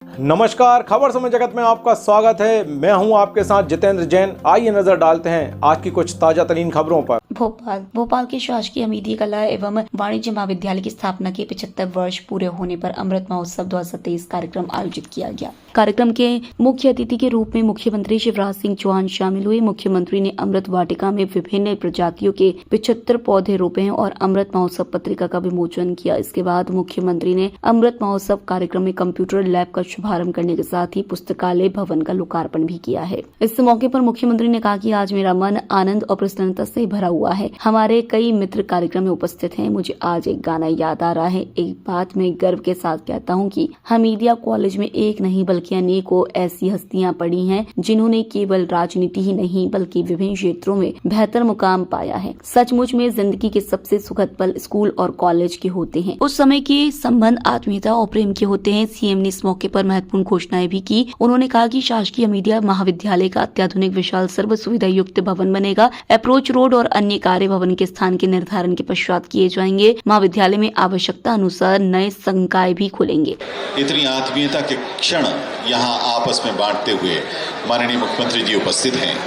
नमस्कार, खबर समय जगत में आपका स्वागत है। मैं हूं आपके साथ जितेंद्र जैन। आइए नजर डालते हैं आज की कुछ ताजा तरीन खबरों पर। भोपाल के शासकीय हमीदिया कला एवं वाणिज्य महाविद्यालय की स्थापना के 75 वर्ष पूरे होने पर अमृत महोत्सव 2023 कार्यक्रम आयोजित किया गया। कार्यक्रम के मुख्य अतिथि के रूप में मुख्यमंत्री शिवराज सिंह चौहान शामिल हुए। मुख्यमंत्री ने अमृत वाटिका में विभिन्न प्रजातियों के 75 पौधे रोपे और अमृत महोत्सव पत्रिका का विमोचन किया। इसके बाद मुख्यमंत्री ने अमृत महोत्सव कार्यक्रम में कंप्यूटर लैब का शुभारंभ करने के साथ ही पुस्तकालय भवन का लोकार्पण भी किया है। इस मौके पर मुख्यमंत्री ने कहा कि आज मेरा मन आनंद और प्रसन्नता से भरा हुआ है। हमारे कई मित्र कार्यक्रम में उपस्थित हैं। मुझे आज एक गाना याद आ रहा है। एक बात मैं गर्व के साथ कहता हूँ कि हमीदिया कॉलेज में एक नहीं बल्कि अनेकों ऐसी हस्तियां पढ़ी हैं जिन्होंने केवल राजनीति ही नहीं बल्कि विभिन्न क्षेत्रों में बेहतर मुकाम पाया है। सचमुच में जिंदगी के सबसे सुखद पल स्कूल और कॉलेज के होते हैं। उस समय के संबंध आत्मीयता और प्रेम के होते हैं। सीएम ने इस मौके पर महत्वपूर्ण घोषणाएं भी की। उन्होंने कहा कि शासकीय हमीदिया महाविद्यालय का अत्याधुनिक विशाल सर्व सुविधा युक्त भवन बनेगा। अप्रोच रोड और अन्य कार्य भवन के स्थान के निर्धारण के पश्चात किए जाएंगे। महाविद्यालय में आवश्यकता अनुसार नए संकाय भी खुलेंगे। इतनी आत्मीयता के क्षण यहाँ आपस में बांटते हुए माननीय मुख्यमंत्री जी उपस्थित हैं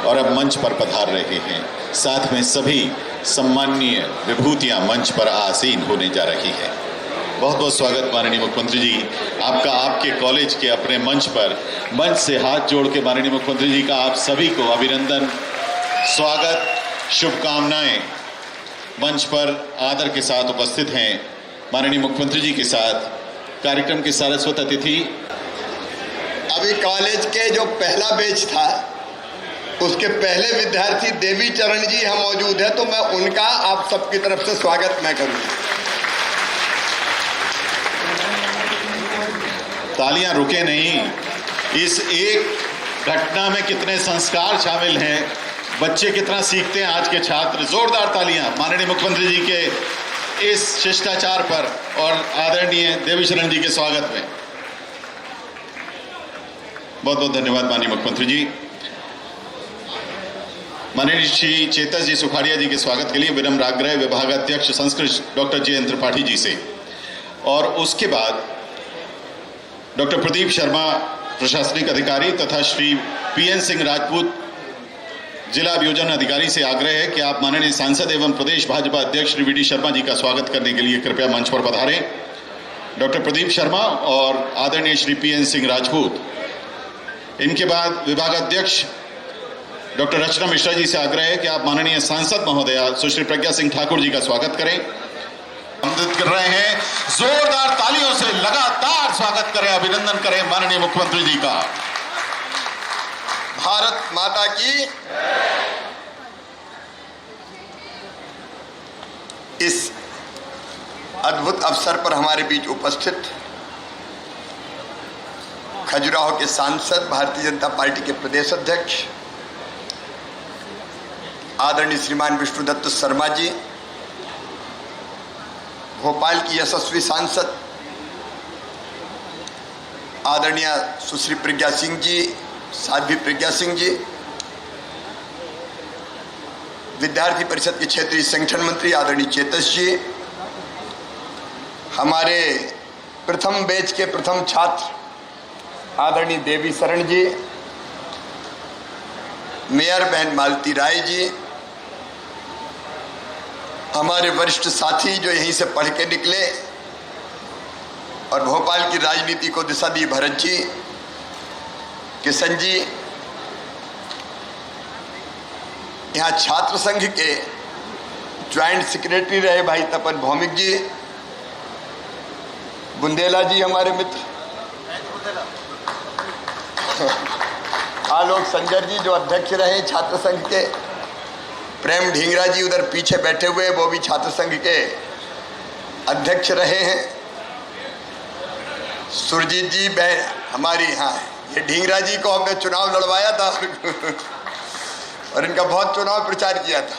और अब मंच पर पधार रहे हैं। साथ में सभी सम्माननीय विभूतियां मंच पर आसीन होने जा रही है। बहुत बहुत स्वागत माननीय मुख्यमंत्री जी आपका, आपके कॉलेज के अपने मंच पर। मंच से हाथ जोड़ के माननीय मुख्यमंत्री जी का आप सभी को अभिनंदन, स्वागत, शुभकामनाएं। मंच पर आदर के साथ उपस्थित हैं माननीय मुख्यमंत्री जी के साथ कार्यक्रम के सारस्वत अतिथि। अभी कॉलेज के जो पहला बैच था उसके पहले विद्यार्थी देवी चरण जी यहाँ मौजूद है, तो मैं उनका आप सबकी तरफ से स्वागत मैं करूंगा। तालियां रुके नहीं। इस एक घटना में कितने संस्कार शामिल हैं, बच्चे कितना सीखते हैं आज के छात्र। जोरदार तालियां माननीय मुख्यमंत्री जी के इस शिष्टाचार पर और आदरणीय देवीशरण जी के स्वागत में। बहुत बहुत धन्यवाद माननीय मुख्यमंत्री जी। माननीय श्री चेतस जी सुखाड़िया जी के स्वागत के लिए विनम्र आग्रह विभागाध्यक्ष संस्कृत डॉक्टर जयंत त्रिपाठी जी से, और उसके बाद डॉक्टर प्रदीप शर्मा प्रशासनिक अधिकारी तथा श्री पीएन सिंह राजपूत जिला अभियोजन अधिकारी से आग्रह है कि आप माननीय सांसद एवं प्रदेश भाजपा अध्यक्ष श्री वीडी शर्मा जी का स्वागत करने के लिए कृपया मंच पर पधारें। डॉक्टर प्रदीप शर्मा और आदरणीय श्री पीएन सिंह राजपूत। इनके बाद विभागाध्यक्ष डॉक्टर रचना मिश्रा जी से आग्रह है कि आप माननीय सांसद महोदया सुश्री प्रज्ञा सिंह ठाकुर जी का स्वागत करें। आमंत्रित कर रहे हैं, जोरदार तालियों से लगातार स्वागत करें, अभिनंदन करें माननीय मुख्यमंत्री जी का। भारत माता की। इस अद्भुत अवसर पर हमारे बीच उपस्थित खजुराहो के सांसद, भारतीय जनता पार्टी के प्रदेश अध्यक्ष आदरणीय श्रीमान विष्णुदत्त शर्मा जी, भोपाल की यशस्वी सांसद आदरणीय सुश्री प्रज्ञा सिंह जी, साध्वी प्रज्ञा सिंह जी, विद्यार्थी परिषद के क्षेत्रीय संगठन मंत्री आदरणीय चेतस जी, हमारे प्रथम बैच के प्रथम छात्र आदरणीय देवी शरण जी, मेयर बहन मालती राय जी, हमारे वरिष्ठ साथी जो यहीं से पढ़ के निकले और भोपाल की राजनीति को दिशा दी, भरत जी, किशन जी, यहाँ छात्र संघ के ज्वाइंट सेक्रेटरी रहे भाई तपन भौमिक जी, बुंदेला जी हमारे मित्र, आलोक संजर जी जो अध्यक्ष रहे छात्र संघ के, प्रेम ढींगरा जी उधर पीछे बैठे हुए, वो भी छात्र संघ के अध्यक्ष रहे हैं, सुरजीत जी बहन हमारी, हाँ ये ढींगरा जी को हमने चुनाव लड़वाया था और इनका बहुत चुनाव प्रचार किया था।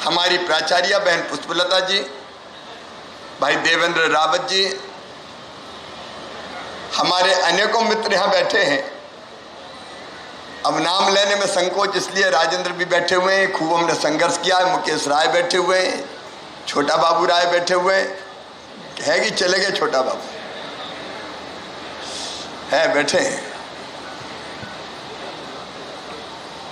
हमारी प्राचार्य बहन पुष्पलता जी, भाई देवेंद्र रावत जी, हमारे अनेकों मित्र यहाँ बैठे हैं। अब नाम लेने में संकोच इसलिए, राजेंद्र भी बैठे हुए हैं, खूब हमने संघर्ष किया है, मुकेश राय बैठे हुए हैं, छोटा बाबू राय बैठे हुए हैं, है कि चले गए छोटा बाबू, है बैठे हैं।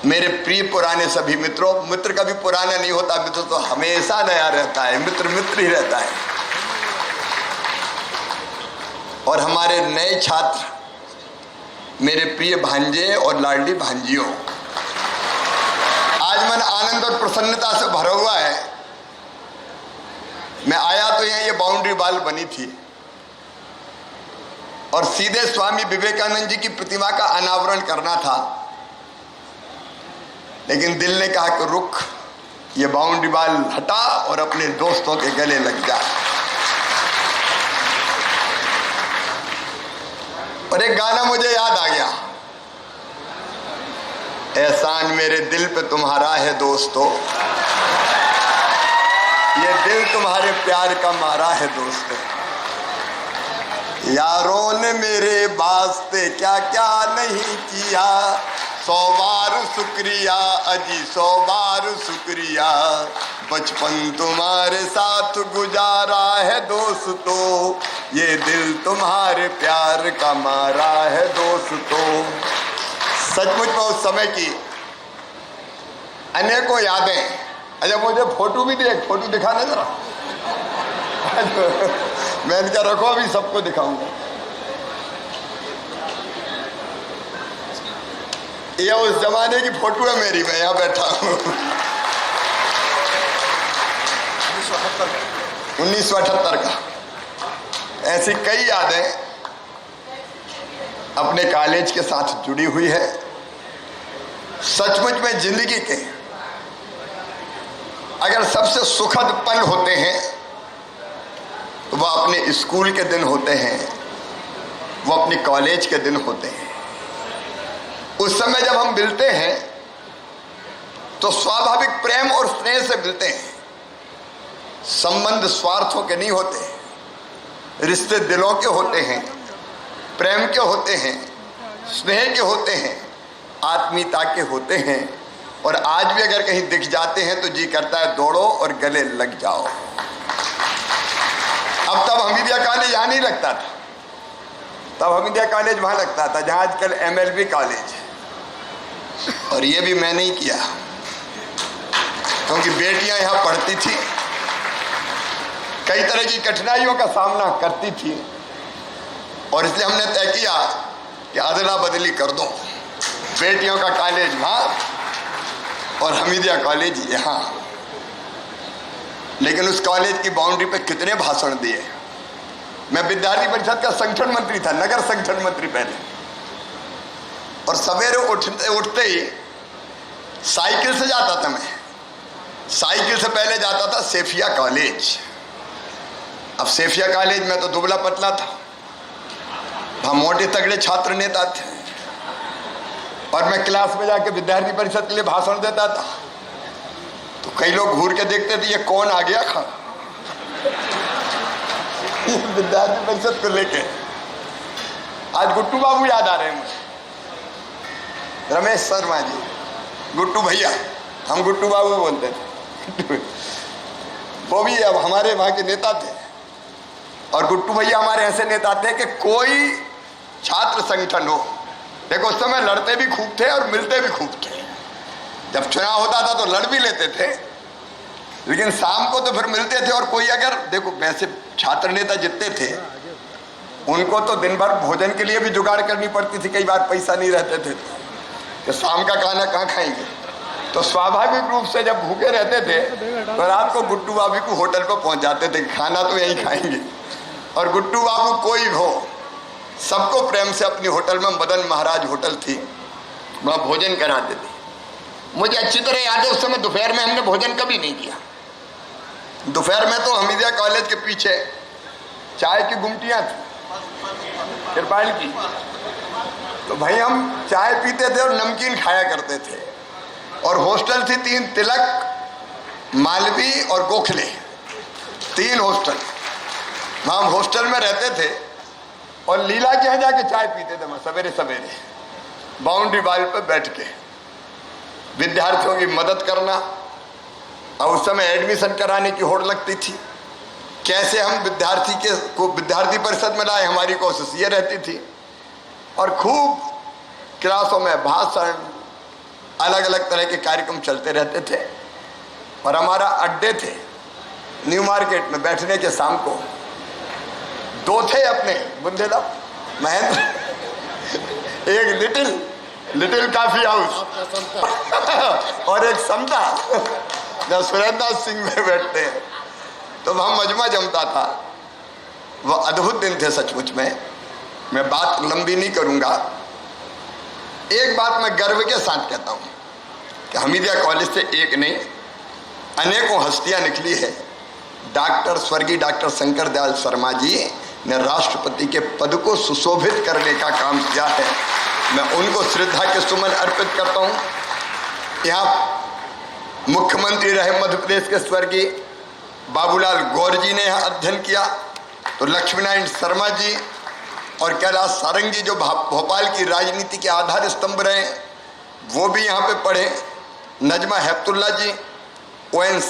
मेरे प्रिय पुराने सभी मित्रों, मित्र कभी पुराना नहीं होता, मित्र तो हमेशा नया रहता है, मित्र मित्र ही रहता है। और हमारे नए छात्र, मेरे प्रिय भांजे और लाडली भांजियों, आज मन आनंद और प्रसन्नता से भरा हुआ है। मैं आया तो यहाँ ये बाउंड्री वॉल बनी थी और सीधे स्वामी विवेकानंद जी की प्रतिमा का अनावरण करना था, लेकिन दिल ने कहा कि रुक, ये बाउंड्री वॉल हटा और अपने दोस्तों के गले लग जा। और एक गाना मुझे याद आ गया, एहसान मेरे दिल पे तुम्हारा है दोस्तों, ये दिल तुम्हारे प्यार का मारा है दोस्तों। यारों ने मेरे वास्ते क्या क्या नहीं किया, 100 बार शुक्रिया अजी 100 बार शुक्रिया, बचपन तुम्हारे साथ गुजारा है दोस्तों, ये दिल तुम्हारे प्यार का मारा है दोस्तों। सचमुच में उस समय की अनेकों यादें। अच्छा मुझे फोटो भी दे, फोटो दिखाना जरा। मैंने क्या रखो, अभी सबको दिखाऊंगा। ये उस जमाने की फोटो है मेरी, मैं यहाँ बैठा हूँ 1978 का। ऐसी कई यादें अपने कॉलेज के साथ जुड़ी हुई है। सचमुच में जिंदगी के अगर सबसे सुखद पल होते हैं तो वह अपने स्कूल के दिन होते हैं, वो अपने कॉलेज के दिन होते हैं। उस समय जब हम मिलते हैं तो स्वाभाविक प्रेम और स्नेह से मिलते हैं। संबंध स्वार्थों के नहीं होते, रिश्ते दिलों के होते हैं, प्रेम के होते हैं, स्नेह के होते हैं, आत्मीयता के होते हैं। और आज भी अगर कहीं दिख जाते हैं तो जी करता है दौड़ो और गले लग जाओ। अब तब हमीदिया कॉलेज यहाँ नहीं लगता था, तब हमीदिया कॉलेज वहाँ लगता था जहाँ आजकल MLB कॉलेज। और ये भी मैंने ही किया क्योंकि बेटियां यहाँ पढ़ती थी, कई तरह की कठिनाइयों का सामना करती थी, और इसलिए हमने तय किया कि अदला बदली कर दो, बेटियों का कॉलेज वहाँ और हमीदिया कॉलेज यहाँ। लेकिन उस कॉलेज की बाउंड्री पे कितने भाषण दिए। मैं विद्यार्थी परिषद का संगठन मंत्री था, नगर संगठन मंत्री पहले, और सवेरे उठते ही साइकिल से जाता था। मैं साइकिल से पहले जाता था सेफिया कॉलेज। अब सेफिया कॉलेज में तो दुबला पतला था, वहाँ मोटे तगड़े छात्र नेता थे, और मैं क्लास में जाके विद्यार्थी परिषद के लिए भाषण देता था तो कई लोग घूर के देखते थे, ये कौन आ गया खा विद्यार्थी परिषद को लेके। आज गुट्टू बाबू याद आ रहे हैं मुझे, रमेश शर्मा जी, गुट्टू भैया, हम गुट्टू बाबू बोलते थे वो भी अब हमारे वहाँ के नेता थे। और गुट्टू भैया हमारे ऐसे नेता थे कि कोई छात्र संगठन हो, देखो उस समय लड़ते भी खूब थे और मिलते भी खूब थे। जब चुनाव होता था तो लड़ भी लेते थे, लेकिन शाम को तो फिर मिलते थे। और कोई अगर देखो वैसे छात्र नेता जितने थे उनको तो दिन भर भोजन के लिए भी जुगाड़ करनी पड़ती थी, कई बार पैसा नहीं रहते थे तो शाम का खाना कहाँ खाएंगे। तो स्वाभाविक रूप से जब भूखे रहते थे तो रात को गुट्टू बाबू को होटल पर पहुंच जाते थे, खाना तो यहीं खाएंगे। और गुट्टू बाबू कोई हो, सबको प्रेम से अपनी होटल में, मदन महाराज होटल थी, वहाँ भोजन कराते थे। मुझे अच्छी तरह याद है उस समय दोपहर में हमने भोजन कभी नहीं किया। दोपहर में तो हमीदिया कॉलेज के पीछे चाय की गुमटियाँ थी तिरपाल की, तो भाई हम चाय पीते थे और नमकीन खाया करते थे। और हॉस्टल थी 3, तिलक, मालवी और गोखले, 3 हॉस्टल। वहाँ हम हॉस्टल में रहते थे और लीला के यहाँ जाके चाय पीते थे सवेरे सवेरे, बाउंड्री वॉल पे बैठ के विद्यार्थियों की मदद करना। और उस समय एडमिशन कराने की होड़ लगती थी, कैसे हम विद्यार्थी को विद्यार्थी परिषद में लाए, हमारी कोशिश ये रहती थी और खूब क्लासों में भाषण, अलग अलग तरह के कार्यक्रम चलते रहते थे। और हमारा अड्डे थे न्यू मार्केट में बैठने के, शाम को 2 थे अपने बुंदेला महेंद्र, एक लिटिल कॉफी हाउस और एक समता जहाँ सुरेंद्र सिंह में बैठते हैं। तो वहाँ मजमा जमता था। वो अद्भुत दिन थे सचमुच में। मैं बात लंबी नहीं करूँगा। एक बात मैं गर्व के साथ कहता हूँ कि हमीदिया कॉलेज से एक नहीं अनेकों हस्तियाँ निकली है। स्वर्गीय डॉक्टर शंकर दयाल शर्मा जी ने राष्ट्रपति के पद को सुशोभित करने का काम किया है। मैं उनको श्रद्धा के सुमन अर्पित करता हूँ। यहाँ मुख्यमंत्री रहे मध्य प्रदेश के स्वर्गीय बाबूलाल गौर जी ने यहाँ अध्ययन किया, तो लक्ष्मीनारायण शर्मा जी और कैलाश सारंग जी जो भोपाल की राजनीति के आधार स्तंभ रहे वो भी यहाँ पे पढ़े। Najma Heptulla ji, ON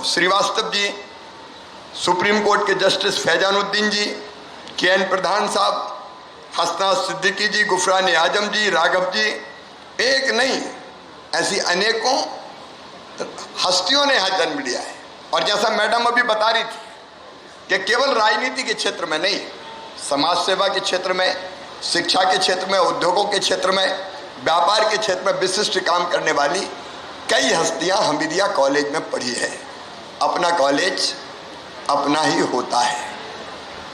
Srivastava ji, supreme court के जस्टिस फैजानुद्दीन जी, KN प्रधान साहब, हसनात सिद्दीकी जी, गुफरान आजम जी, राघव जी, एक नहीं ऐसी अनेकों हस्तियों ने यहाँ जन्म लिया है। और जैसा मैडम अभी बता रही थी कि केवल राजनीति के क्षेत्र में नहीं, समाज सेवा के क्षेत्र में, शिक्षा के क्षेत्र में, उद्योगों के क्षेत्र में, व्यापार के क्षेत्र में विशिष्ट काम करने वाली कई हस्तियां हमीदिया कॉलेज में पढ़ी है। अपना कॉलेज अपना ही होता है।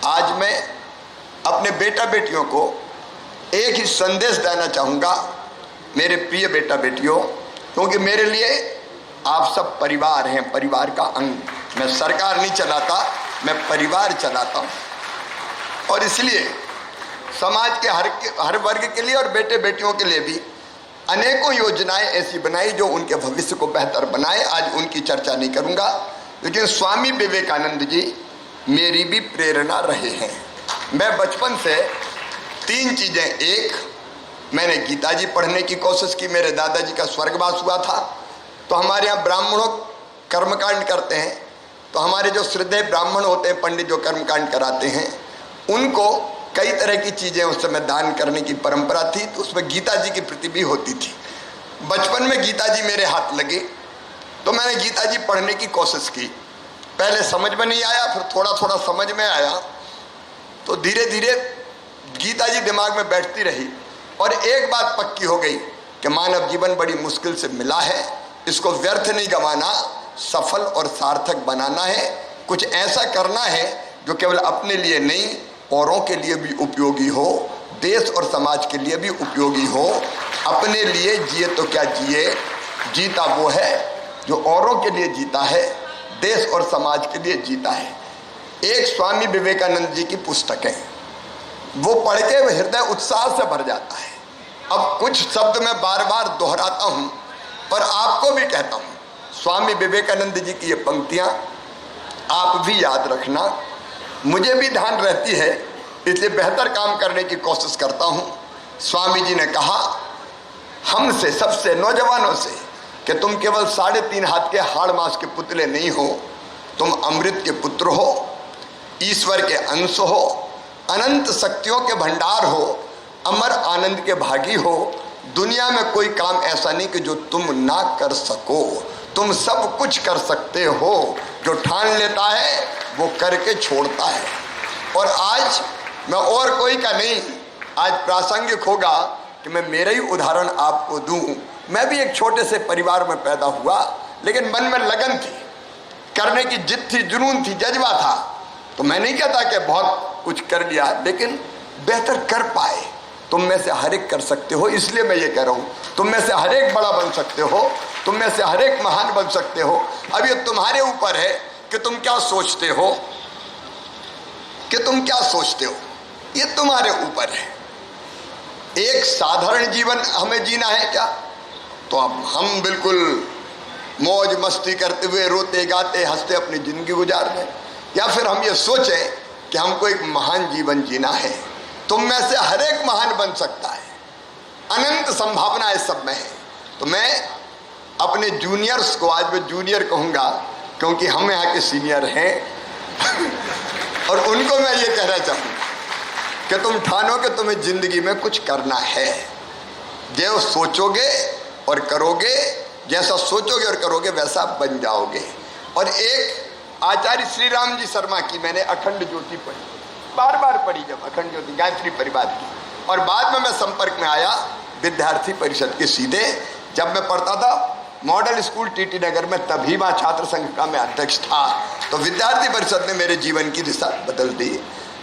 आज मैं अपने बेटा बेटियों को एक ही संदेश देना चाहूँगा, मेरे प्रिय बेटा बेटियों, क्योंकि मेरे लिए आप सब परिवार हैं, परिवार का अंग। मैं सरकार नहीं चलाता, मैं परिवार चलाता हूँ। और इसलिए समाज के हर वर्ग के लिए और बेटे बेटियों के लिए भी अनेकों योजनाएं ऐसी बनाई जो उनके भविष्य को बेहतर बनाए। आज उनकी चर्चा नहीं करूँगा, लेकिन स्वामी विवेकानंद जी मेरी भी प्रेरणा रहे हैं। मैं बचपन से 3 चीज़ें, एक मैंने गीता जी पढ़ने की कोशिश की। मेरे दादाजी का स्वर्गवास हुआ था, तो हमारे यहाँ ब्राह्मणों कर्मकांड करते हैं, तो हमारे जो श्रद्धेय ब्राह्मण होते हैं, पंडित जो कर्मकांड कराते हैं, उनको कई तरह की चीज़ें उस समय दान करने की परंपरा थी, तो उसमें गीता जी की प्रति भी होती थी। बचपन में गीता जी मेरे हाथ लगे, तो मैंने गीता जी पढ़ने की कोशिश की। पहले समझ में नहीं आया, फिर थोड़ा थोड़ा समझ में आया, तो धीरे धीरे गीता जी दिमाग में बैठती रही। और एक बात पक्की हो गई कि मानव जीवन बड़ी मुश्किल से मिला है, इसको व्यर्थ नहीं गंवाना, सफल और सार्थक बनाना है। कुछ ऐसा करना है जो केवल अपने लिए नहीं, औरों के लिए भी उपयोगी हो, देश और समाज के लिए भी उपयोगी हो। अपने लिए जिए तो क्या जिए, जीता वो है जो औरों के लिए जीता है, देश और समाज के लिए जीता है। एक स्वामी विवेकानंद जी की पुस्तक है, वो पढ़ के हृदय उत्साह से भर जाता है। अब कुछ शब्द मैं बार बार दोहराता हूँ, पर आपको भी कहता हूँ, स्वामी विवेकानंद जी की ये पंक्तियाँ आप भी याद रखना। मुझे भी ध्यान रहती है, इसलिए बेहतर काम करने की कोशिश करता हूँ। स्वामी जी ने कहा हमसे, सबसे, नौजवानों से, कि तुम केवल 3.5 हाथ के हाड़ मांस के पुतले नहीं हो, तुम अमृत के पुत्र हो, ईश्वर के अंश हो, अनंत शक्तियों के भंडार हो, अमर आनंद के भागी हो। दुनिया में कोई काम ऐसा नहीं कि जो तुम ना कर सको, तुम सब कुछ कर सकते हो। जो ठान लेता है वो करके छोड़ता है। और आज मैं और कोई का नहीं, आज प्रासंगिक होगा कि मैं मेरा ही उदाहरण आपको दूं। मैं भी एक छोटे से परिवार में पैदा हुआ, लेकिन मन में लगन थी, करने की जिद थी, जुनून थी, जज्बा था। तो मैं नहीं कहता कि बहुत कुछ कर लिया, लेकिन बेहतर कर पाए। तुम में से हर एक कर सकते हो, इसलिए मैं ये कह रहा हूँ, तुम में से हर एक बड़ा बन सकते हो, तुम में से हर एक महान बन सकते हो। अब ये तुम्हारे ऊपर है कि तुम क्या सोचते हो, कि तुम क्या सोचते हो, ये तुम्हारे ऊपर है। एक साधारण जीवन हमें जीना है क्या, तो अब हम बिल्कुल मौज मस्ती करते हुए रोते गाते हंसते अपनी जिंदगी गुजार दें, या फिर हम ये सोचें कि हमको एक महान जीवन जीना है। तुम में से हर एक महान बन सकता है, अनंत संभावनाएं सब में है। तो मैं अपने जूनियर्स को, आज मैं जूनियर कहूँगा क्योंकि हम यहाँ के सीनियर हैं और उनको मैं ये कहना चाहूँगा कि तुम ठानो कि तुम्हें जिंदगी में कुछ करना है। जो सोचोगे और करोगे, जैसा सोचोगे और करोगे वैसा बन जाओगे। और एक आचार्य श्री राम जी शर्मा की मैंने अखंड ज्योति पढ़ी, बार बार पढ़ी, जब अखंड ज्योति गायत्री परिवार की, और बाद में मैं संपर्क में आया विद्यार्थी परिषद के सीधे। जब मैं पढ़ता था मॉडल स्कूल टीटी नगर में, तभी वहाँ छात्र संघ का मैं अध्यक्ष था, तो विद्यार्थी परिषद ने मेरे जीवन की दिशा बदल दी।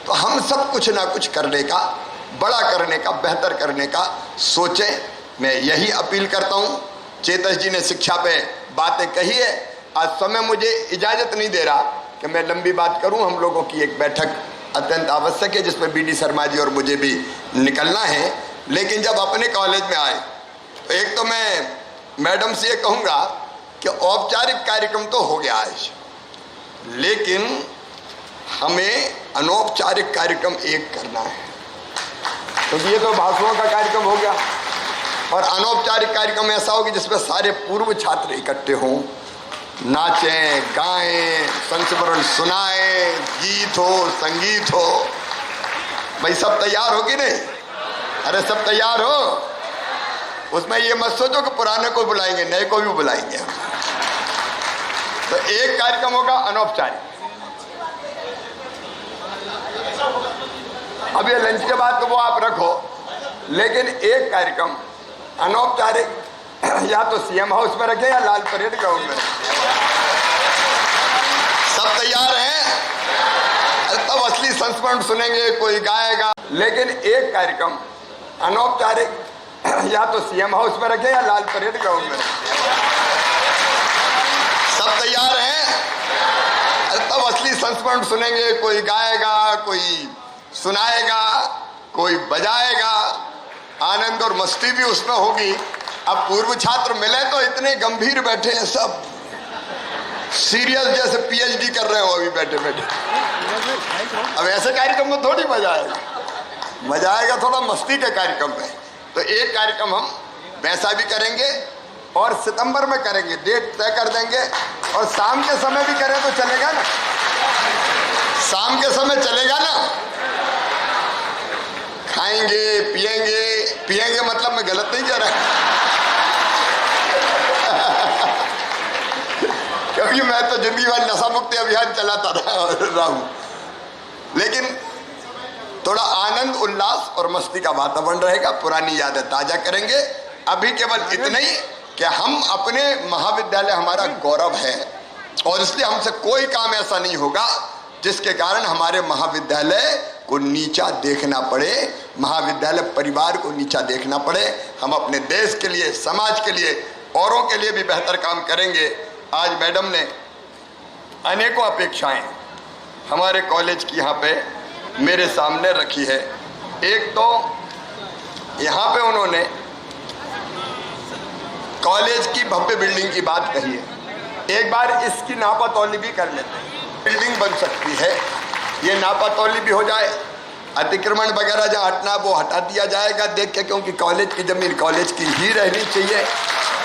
तो हम सब कुछ ना कुछ करने का, बड़ा करने का, बेहतर करने का सोचें। मैं यही अपील करता हूँ। चेतस जी ने शिक्षा पे बातें कही है, आज समय मुझे इजाजत नहीं दे रहा कि मैं लंबी बात करूं। हम लोगों की एक बैठक अत्यंत आवश्यक है जिसमें बीडी शर्मा जी और मुझे भी निकलना है। लेकिन जब अपने कॉलेज में आए तो एक तो मैं मैडम से ये कहूँगा कि औपचारिक कार्यक्रम तो हो गया आज, लेकिन हमें अनौपचारिक कार्यक्रम एक करना है। क्योंकि ये तो भाषणों का कार्यक्रम हो गया, और अनौपचारिक कार्यक्रम ऐसा होगा जिसमें सारे पूर्व छात्र इकट्ठे हों, नाचें, गाएं, संस्मरण सुनाएं, गीत हो, संगीत हो। भाई सब तैयार हो कि नहीं? अरे सब तैयार हो? उसमें ये मत सोचो कि पुराने को बुलाएंगे, नए को भी बुलाएंगे। तो एक कार्यक्रम होगा अनौपचारिक। अब ये लंच के बाद तो वो आप रखो, लेकिन एक कार्यक्रम अनौपचारिक या तो सीएम हाउस में रखे या लाल परेड ग्राउंड में। सब तैयार हैं? तब असली संस्मरण सुनेंगे, कोई गाएगा। लेकिन एक कार्यक्रम अनौपचारिक या तो सीएम हाउस में रखे या लाल परेड ग्राउंड में। सब तैयार हैं? तब असली संस्मरण सुनेंगे, कोई गाएगा, कोई सुनाएगा, कोई बजाएगा, आनंद और मस्ती भी उसमें होगी। अब पूर्व छात्र मिले तो इतने गंभीर बैठे हैं, सब सीरियस जैसे पीएचडी कर रहे हो अभी बैठे बैठे। अब ऐसे कार्यक्रम में थोड़ी मजा आएगा, मजा आएगा थोड़ा मस्ती के कार्यक्रम में। तो एक कार्यक्रम हम वैसा भी करेंगे और सितंबर में करेंगे, डेट तय कर देंगे। और शाम के समय भी करें तो चलेगा ना? शाम के समय चलेगा ना? खाएंगे, पिएंगे, पिएंगे मतलब मैं गलत नहीं कह रहा क्योंकि मैं तो जिंदगी भर नशा मुक्ति अभियान चलाता रहा हूं। लेकिन थोड़ा आनंद, उल्लास और मस्ती का वातावरण रहेगा, पुरानी यादें ताजा करेंगे। अभी केवल इतना ही कि हम अपने महाविद्यालय हमारा गौरव है, और इसलिए हमसे कोई काम ऐसा नहीं होगा जिसके कारण हमारे महाविद्यालय को नीचा देखना पड़े, महाविद्यालय परिवार को नीचा देखना पड़े। हम अपने देश के लिए, समाज के लिए, औरों के लिए भी बेहतर काम करेंगे। आज मैडम ने अनेकों अपेक्षाएं हमारे कॉलेज की यहाँ पे मेरे सामने रखी है। एक तो यहाँ पे उन्होंने कॉलेज की भव्य बिल्डिंग की बात कही है। एक बार इसकी नापातौली भी कर लेते हैं। बिल्डिंग बन सकती है, ये नापातौली भी हो जाए, अतिक्रमण वगैरह जहाँ हटना वो हटा दिया जाएगा देख के, क्योंकि कॉलेज की जमीन कॉलेज की ही रहनी चाहिए,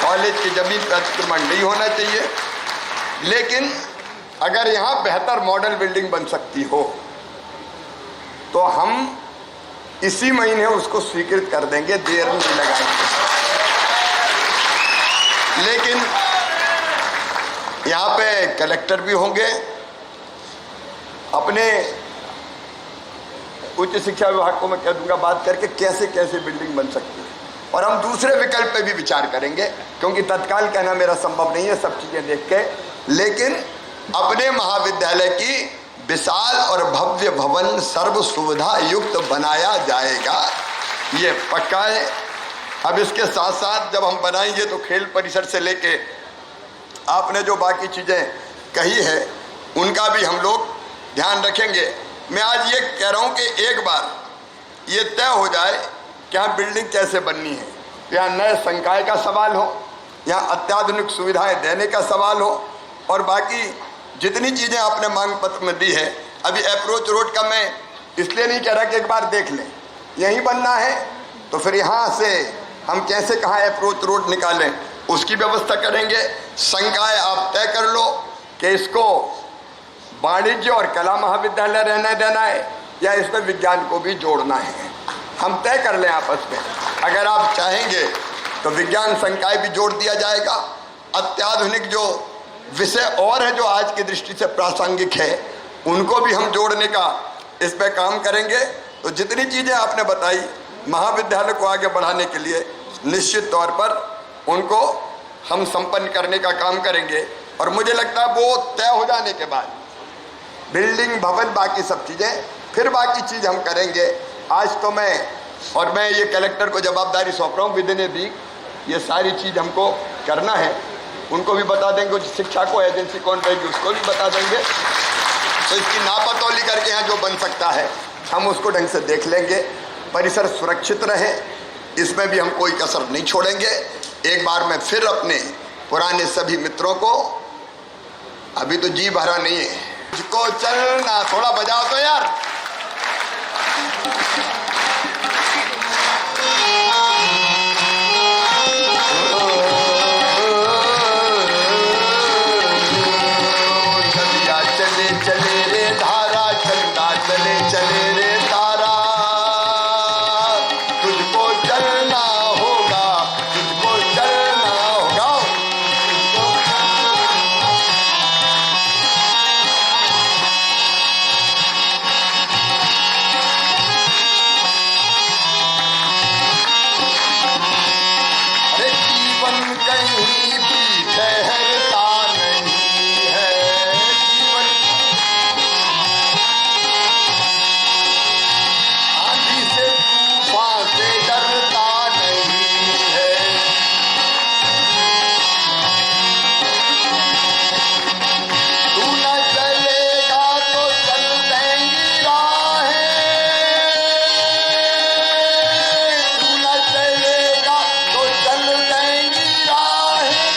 कॉलेज की जमीन पर अतिक्रमण नहीं होना चाहिए। लेकिन अगर यहाँ बेहतर मॉडल बिल्डिंग बन सकती हो तो हम इसी महीने उसको स्वीकृत कर देंगे, देर नहीं लगाएंगे। लेकिन यहाँ पे कलेक्टर भी होंगे, अपने उच्च शिक्षा विभाग को मैं कह दूंगा बात करके कैसे कैसे बिल्डिंग बन सकती है, और हम दूसरे विकल्प पे भी विचार करेंगे, क्योंकि तत्काल कहना मेरा संभव नहीं है सब चीजें देख के। लेकिन अपने महाविद्यालय की विशाल और भव्य भवन सर्व सुविधा युक्त बनाया जाएगा, ये पक्का है। अब इसके साथ साथ जब हम बनाएंगे तो खेल परिसर से लेके आपने जो बाकी चीजें कही है उनका भी हम लोग ध्यान रखेंगे। मैं आज ये कह रहा हूँ कि एक बार ये तय हो जाए कि यहाँ बिल्डिंग कैसे बननी है, यहाँ नए संकाय का सवाल हो, यहाँ अत्याधुनिक सुविधाएं देने का सवाल हो, और बाकी जितनी चीज़ें आपने मांग पत्र में दी है। अभी अप्रोच रोड का मैं इसलिए नहीं कह रहा कि एक बार देख लें, यहीं बनना है तो फिर यहाँ से हम कैसे कहाँ अप्रोच रोड निकालें उसकी व्यवस्था करेंगे। संकाय आप तय कर लो कि इसको वाणिज्य और कला महाविद्यालय रहने देना है या इसमें विज्ञान को भी जोड़ना है। हम तय कर लें आपस में, अगर आप चाहेंगे तो विज्ञान संकाय भी जोड़ दिया जाएगा। अत्याधुनिक जो विषय और है जो आज की दृष्टि से प्रासंगिक है उनको भी हम जोड़ने का इस पे काम करेंगे। तो जितनी चीज़ें आपने बताई महाविद्यालय को आगे बढ़ाने के लिए निश्चित तौर पर उनको हम संपन्न करने का काम करेंगे। और मुझे लगता है वो तय हो जाने के बाद बिल्डिंग, भवन, बाकी सब चीज़ें, फिर बाकी चीज़ हम करेंगे। आज तो मैं ये कलेक्टर को जवाबदारी सौंप रहा हूँ विदिन ए वीक, ये सारी चीज़ हमको करना है। उनको भी बता देंगे, शिक्षा को एजेंसी कौन रहेगी उसको भी बता देंगे। तो इसकी नापतौली करके यहाँ जो बन सकता है हम उसको ढंग से देख लेंगे। परिसर सुरक्षित रहे, इसमें भी हम कोई कसर नहीं छोड़ेंगे। एक बार मैं फिर अपने पुराने सभी मित्रों को, अभी तो जी भरा नहीं है, मुझको चलना, थोड़ा बजाओ तो यार। चले रे धारा, चलता चले चले रे तारा, तुझको चलना होगा, तुझको चलना होगा। अरे जीवन कहीं भी ठहरता नहीं है, जीवन आंधी से तूफान से डरता नहीं है। तू न चलेगा तो चल देंगी राहें, तू न चलेगा तो चल देंगी राहें,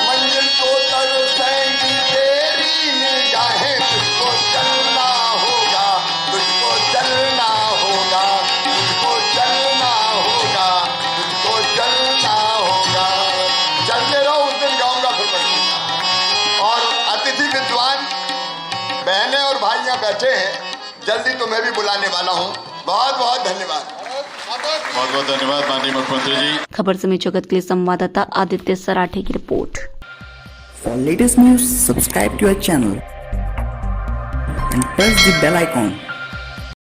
मंजिल को तरसेंगी तेरी निगाहें। तुझको चलना होगा, तुझको चलना होगा, तुझको चलना होगा, तुझको चलना होगा। चलते रहो, उस दिन गाऊंगा फिर मैं। और अतिथि विद्वान बहनें और भाइयां बैठे हैं, जल्दी तो मैं भी बुलाने वाला हूँ। बहुत बहुत धन्यवाद। बहुत बहुत धन्यवाद माननीय मुख्यमंत्री जी। खबर समय जगत के लिए संवाददाता आदित्य सराठे की report. For latest news, subscribe to our channel and press the bell icon.